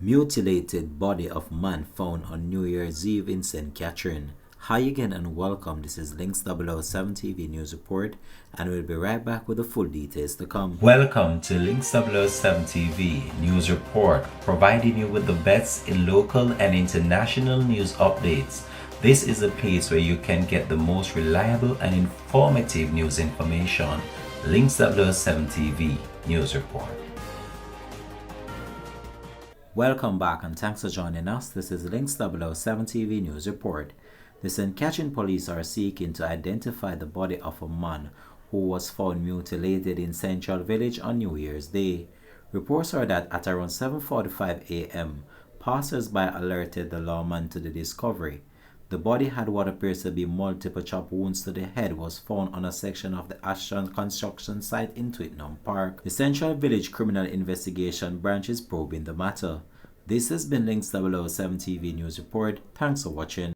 Mutilated body of man found on New Year's Eve in St. Catherine. Hi again and welcome. This is Links 007 TV News Report, and we'll be right back with the full details to come. Welcome to Links 007 TV News Report, providing you with the best in local and international news updates. This is a place where you can get the most reliable and informative news information. Links 007 TV News Report. Welcome back and thanks for joining us. This is Links 007 TV News Report. The St. Catherine police are seeking to identify the body of a man who was found mutilated in Central Village on New Year's Day. Reports are that at around 7:45 a.m., passers-by alerted the lawman to the discovery. The body had what appears to be multiple chop wounds to the head was found on a section of the Ashton construction site in Twickenham Park. The Central Village Criminal Investigation Branch is probing the matter. This has been Links 007 TV News Report. Thanks for watching.